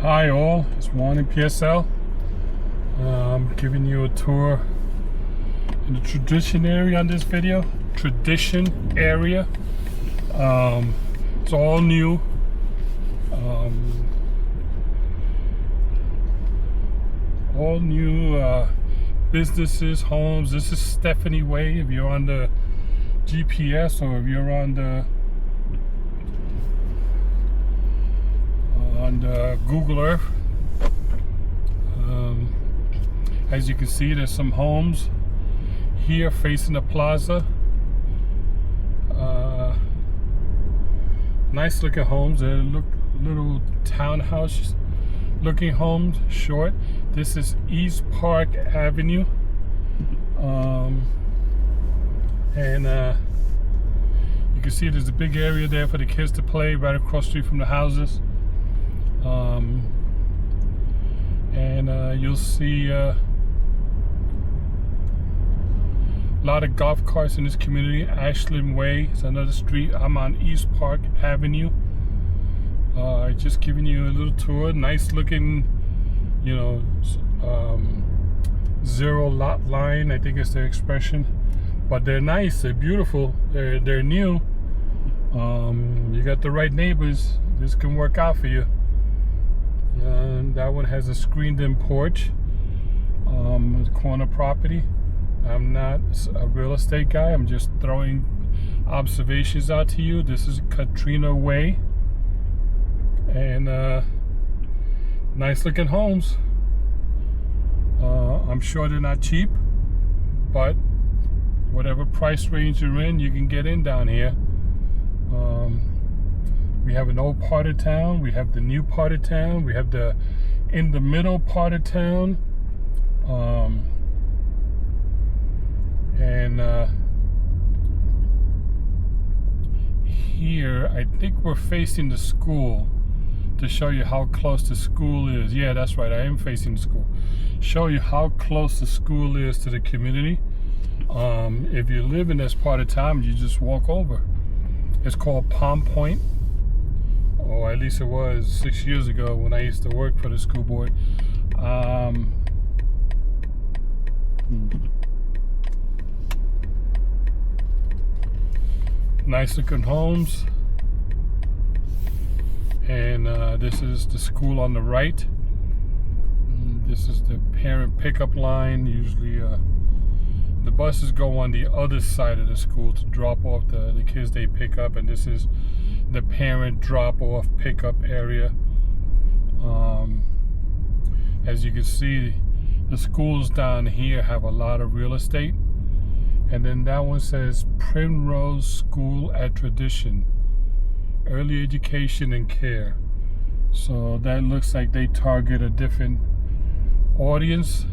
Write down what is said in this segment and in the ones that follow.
Hi all, it's Juan in PSL. I'm giving you a tour in the tradition area on this video. Tradition area. It's all new. All new businesses, homes. This is Stephanie Way if you're on the GPS or if you're on the Google Earth. As you can see, there's some homes here facing the plaza. Nice looking homes. They look little townhouse looking homes, short. This is East Park Avenue. And you can see there's a big area there for the kids to play right across the street from the houses. You'll see a lot of golf carts in this community. Ashland Way is another street. I'm on East Park Avenue. Just giving you a little tour. Nice looking, you know, zero lot line, I think is their expression. But they're nice, they're beautiful, they're new. You got the right neighbors, this can work out for you. That one has a screened-in porch. The corner property. I'm not a real estate guy. I'm just throwing observations out to you. This is Katrina Way, and nice-looking homes. I'm sure they're not cheap, but whatever price range you're in, you can get in down here. We have an old part of town, we have the new part of town, we have the in the middle part of town, here I think we're facing the school to show you how close the school is. Yeah, that's right, I am facing the school. Show you how close the school is to the community. If you live in this part of town, you just walk over. It's called Palm Point, or at least it was 6 years ago when I used to work for the school board. Nice looking homes, and this is the school on the right. This is the parent pickup line. Usually the buses go on the other side of the school to drop off the kids they pick up, and this is the parent drop-off pickup area. As you can see, the schools down here have a lot of real estate, and then that one says Primrose School at Tradition, Early Education and Care. So that looks like they target a different audience.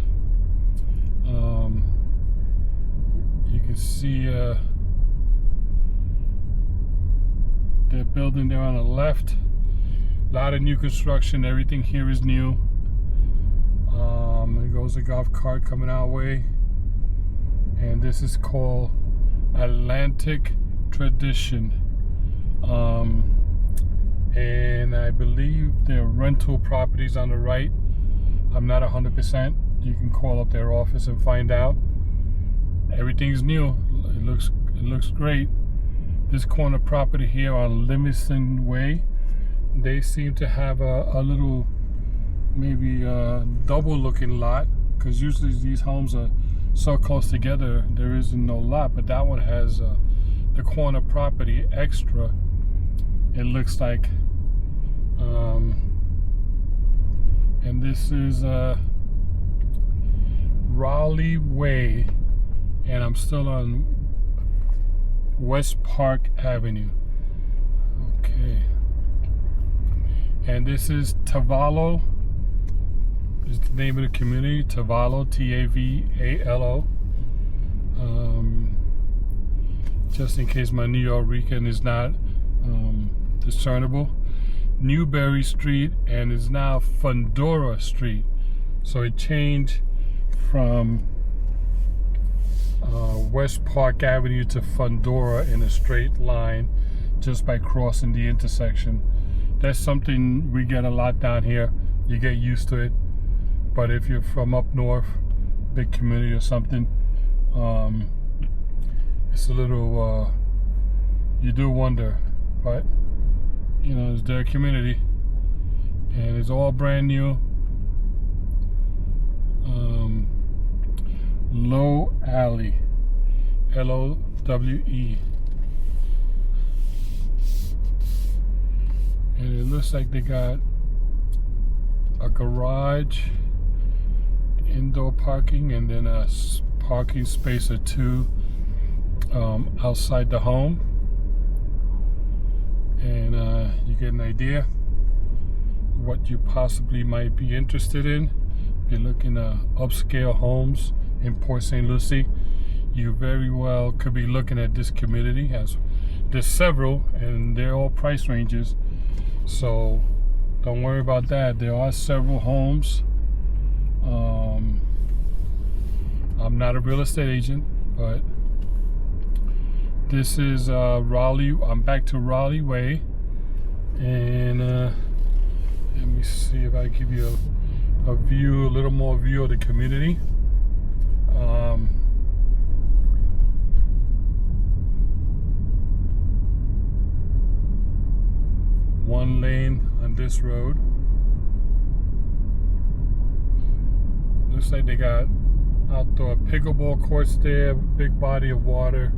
You can see the building there on the left. A lot of new construction. Everything here is new. There goes a golf cart coming our way, and this is called Atlantic Tradition. And I believe there are rental properties on the right. I'm not 100%. You can call up their office and find out. Everything's new. It looks great. This corner property here on Livingston Way, they seem to have a little, maybe a double looking lot, because usually these homes are so close together there isn't no lot, but that one has the corner property extra, it looks like. And this is Raleigh Way, and I'm still on West Park Avenue. Okay. And this is Tavallo. Is the name of the community. Tavallo, T-A-V-A-L-O. Just in case my New York-Rican is not discernible. Newberry Street, and is now Fundora Street. So it changed from West Park Avenue to Fundora in a straight line just by crossing the intersection. That's something we get a lot down here. you get used to it. But if you're from up north, big community or something, it's a little, you do wonder. But, you know, it's their community, and it's all brand new. Low Alley, Lowe. And it looks like they got a garage, indoor parking, and then a parking space or two outside the home. And you get an idea what you possibly might be interested in. If you're looking at upscale homes in Port St. Lucie, you very well could be looking at this community. There's several, and they're all price ranges, so don't worry about that. There are several homes. I'm not a real estate agent, but this is Raleigh. I'm back to Raleigh Way, and let me see if I give you a little more view of the community. One lane on this road. Looks like they got outdoor pickleball courts there, big body of water.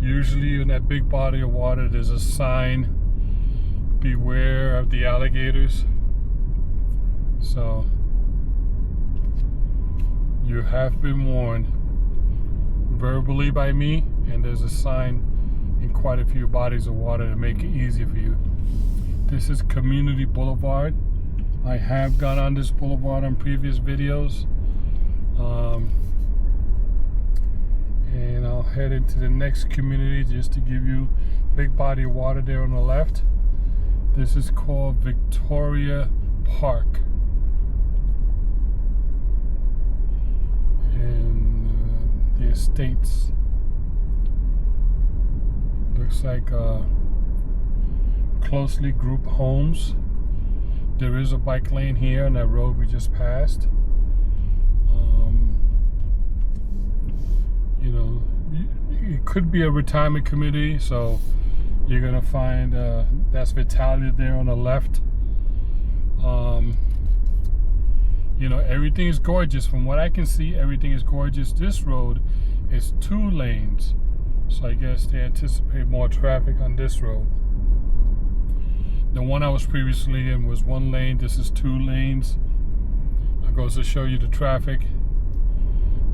Usually in that big body of water there's a sign, beware of the alligators. So you have been warned verbally by me, and there's a sign in quite a few bodies of water to make it easy for you. This is Community Boulevard. I have gone on this boulevard on previous videos. And I'll head into the next community just to give you big body of water there on the left. This is called Victoria Park. And the estates. Looks like closely grouped homes. There is a bike lane here on that road we just passed. You know, it could be a retirement community, so you're gonna find that's Vitalia there on the left. You know, everything is gorgeous. From what I can see, everything is gorgeous. This road is 2 lanes, so I guess they anticipate more traffic on this road. The one I was previously in was 1 lane. This is 2 lanes. It goes to show you the traffic.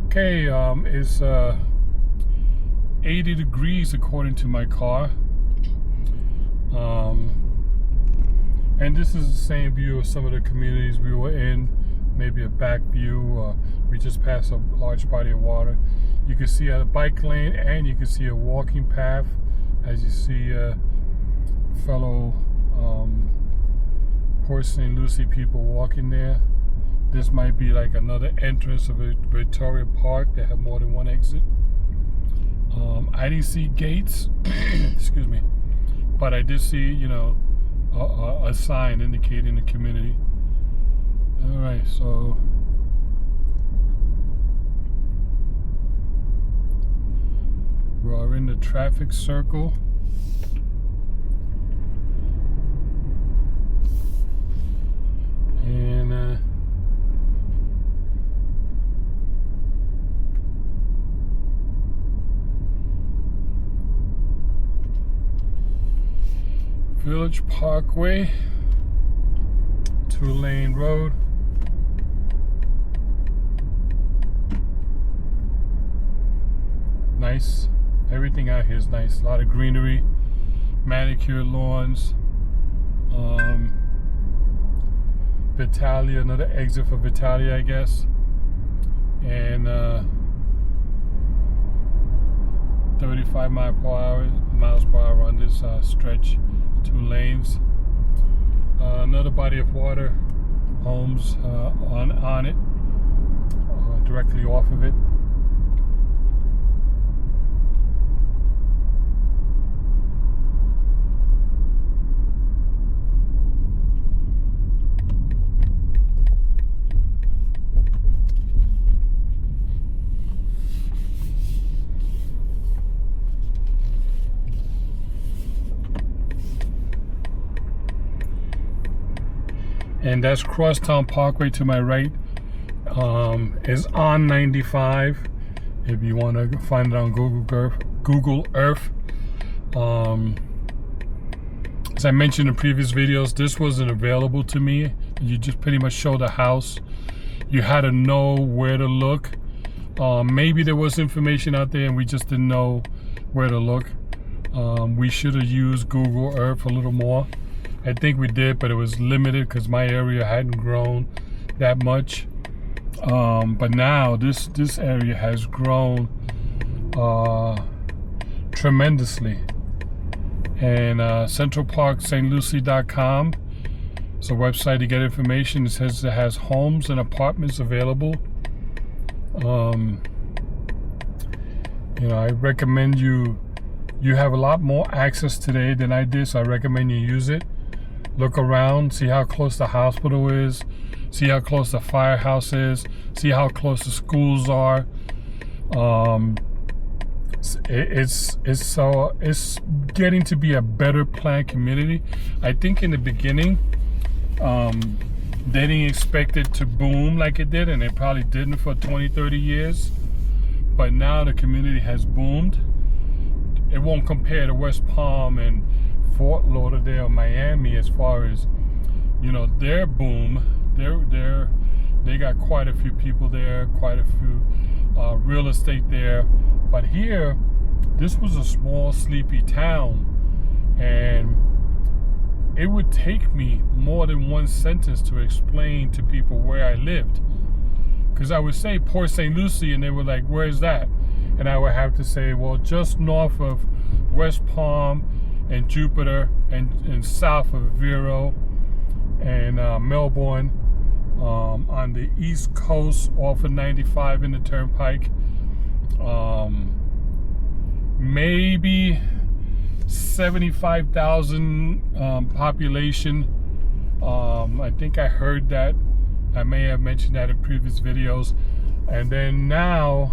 Okay, it's 80 degrees according to my car. And this is the same view of some of the communities we were in. Maybe a back view. We just passed a large body of water. You can see a bike lane, and you can see a walking path as you see fellow Port St. Lucie people walking there. This might be like another entrance of a Victoria Park. They have more than 1 exit. I didn't see gates, excuse me, but I did see, you know, a sign indicating the community. All right, so we're in the traffic circle. And Village Parkway, 2-lane road. Nice. Everything out here is nice. A lot of greenery, manicured lawns. Vitalia, another exit for Vitalia, I guess. And 35 miles per hour on this stretch, 2 lanes. Another body of water, homes on it, directly off of it. and that's Crosstown Parkway to my right. Is on 95 if you want to find it on Google Earth. As I mentioned in previous videos, this wasn't available to me. You just pretty much show the house. You had to know where to look. Maybe there was information out there and we just didn't know where to look. We should have used Google Earth a little more. I think we did, but it was limited because my area hadn't grown that much. But now this area has grown tremendously. And centralparkstlucie.com is a website to get information. It says it has homes and apartments available. I recommend you have a lot more access today than I did, so I recommend you use it. Look around, see how close the hospital is, see how close the firehouse is, see how close the schools are. It's getting to be a better planned community. I think in the beginning, they didn't expect it to boom like it did, and it probably didn't for 20-30 years. But now the community has boomed. It won't compare to West Palm and Fort Lauderdale, Miami, as far as their boom. They got quite a few people there, quite a few real estate there. But here, this was a small, sleepy town, and it would take me more than one sentence to explain to people where I lived. Because I would say Port St. Lucie, and they were like, "Where's that?" And I would have to say, well, just north of West Palm and Jupiter and south of Vero and Melbourne, on the East Coast off of 95 in the Turnpike. Maybe 75,000 population. I think I heard that. I may have mentioned that in previous videos. And then now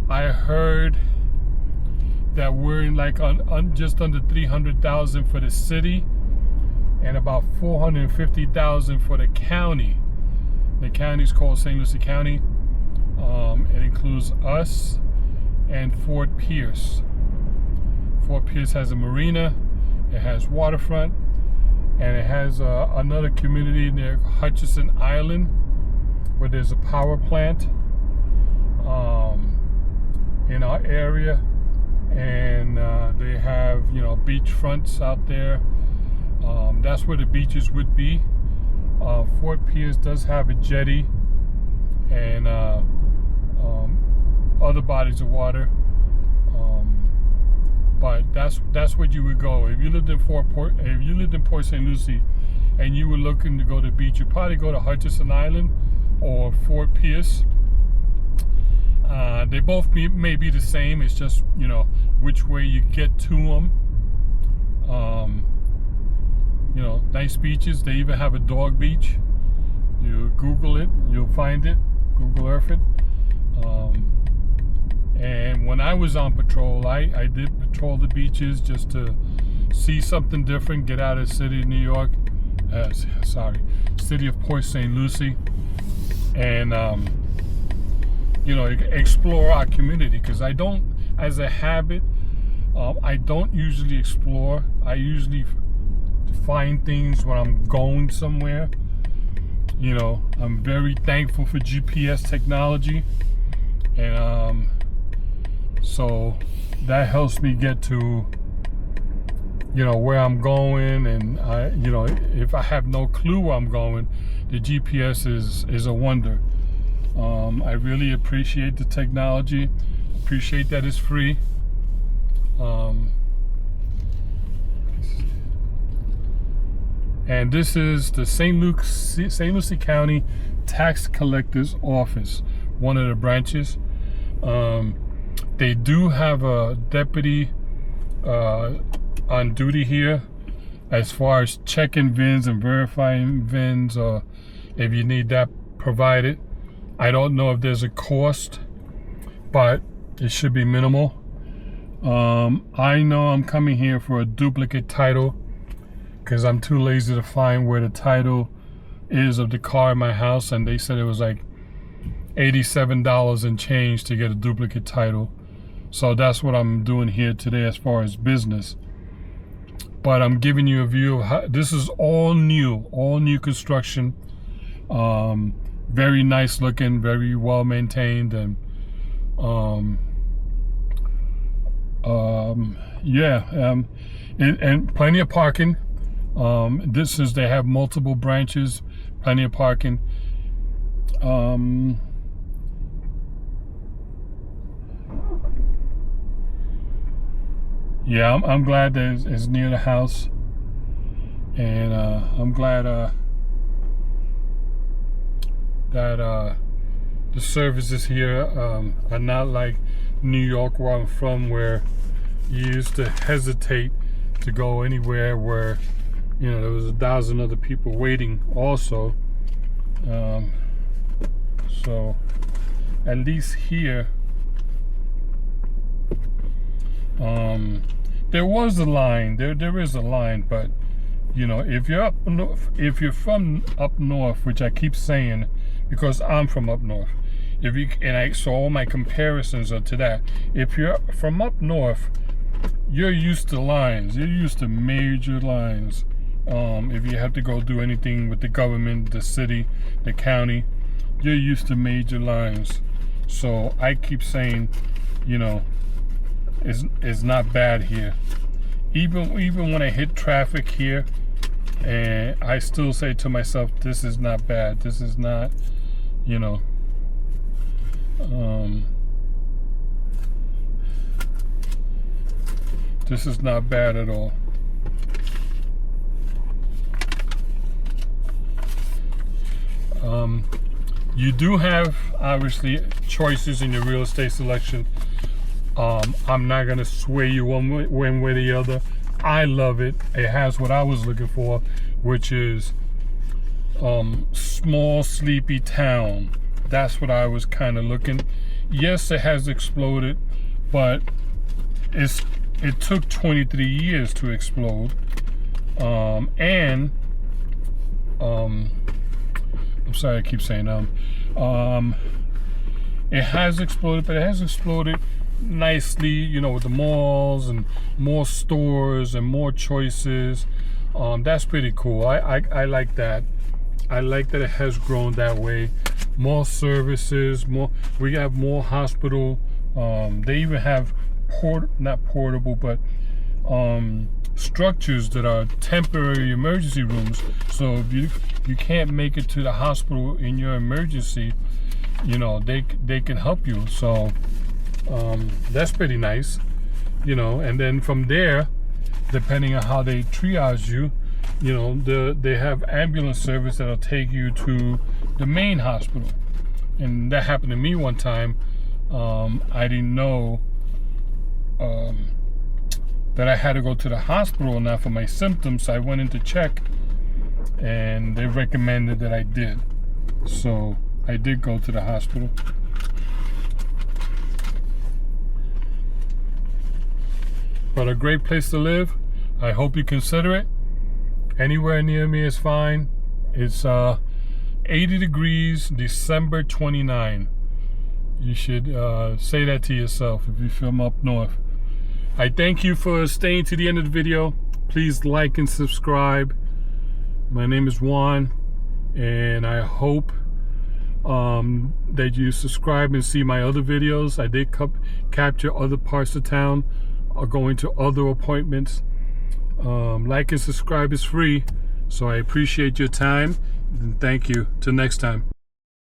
I heard that we're in like on just under 300,000 for the city and about 450,000 for the county. The county is called St. Lucie County. It includes us and Fort Pierce. Fort Pierce has a marina, it has waterfront, and it has another community near Hutchinson Island where there's a power plant in our area, and they have beach fronts out there. That's where the beaches would be. Fort Pierce does have a jetty and other bodies of water, but that's where you would go if you lived in Port St. Lucie and you were looking to go to the beach. You'd probably go to Hutchinson Island or Fort Pierce. They both may be the same. It's just which way you get to them. Nice beaches. They even have a dog beach. You Google it, you'll find it. Google Earth it. And when I was on patrol, I did patrol the beaches just to see something different, get out of the city of New York. City of Port St. Lucie, and explore our community. Because I don't, as a habit, I don't usually explore. I usually find things when I'm going somewhere. I'm very thankful for GPS technology, and so that helps me get to where I'm going. And if I have no clue where I'm going, the GPS is a wonder. I really appreciate the technology, appreciate that it's free. And this is the St. Lucie County Tax Collector's Office, one of the branches. They do have a deputy on duty here as far as checking VINs and verifying VINs, or if you need that provided. I don't know if there's a cost, but it should be minimal. I know I'm coming here for a duplicate title because I'm too lazy to find where the title is of the car in my house, and they said it was like $87 and change to get a duplicate title. So that's what I'm doing here today as far as business. But I'm giving you a view of how this is all new construction. Very nice looking, very well maintained, and and plenty of parking. They have multiple branches, plenty of parking. Yeah, I'm glad that it's near the house, and I'm glad that the services here are not like New York, where I'm from, where you used to hesitate to go anywhere where, you know, there was 1,000 other people waiting also. So at least here, there was a line. There is a line, but you know, if you're from up north, which I keep saying because I'm from up north, so all my comparisons are to that. If you're from up north, you're used to lines. You're used to major lines. If you have to go do anything with the government, the city, the county, you're used to major lines. So I keep saying, you know, it's not bad here. Even when I hit traffic here, and I still say to myself, this is not bad. This is not, you know, this is not bad at all. You do have, obviously, choices in your real estate selection. I'm not going to sway you one way or the other. I love it. It has what I was looking for, which is small, sleepy town. That's what I was kind of looking. Yes, it has exploded, but it took 23 years to explode. I'm sorry, I keep saying it has exploded, but it has exploded nicely, you know, with the malls and more stores and more choices. That's pretty cool. I like that. I like that it has grown that way. More services, we have more hospital. They even have not portable, but structures that are temporary emergency rooms. So if you can't make it to the hospital in your emergency, you know, they can help you. So that's pretty nice, you know. And then from there, depending on how they triage you, you know, they have ambulance service that'll take you to the main hospital. And that happened to me one time. I didn't know that I had to go to the hospital now for my symptoms. So I went in to check, and they recommended that I did. So I did go to the hospital. But a great place to live. I hope you consider it. Anywhere near me is fine. It's 80 degrees, December 29. You should say that to yourself if you're from up north. I thank you for staying to the end of the video. Please like and subscribe. My name is Juan, and I hope that you subscribe and see my other videos. I did capture other parts of town, or going to other appointments. Like and subscribe is free, so I appreciate your time, and thank you. Till next time.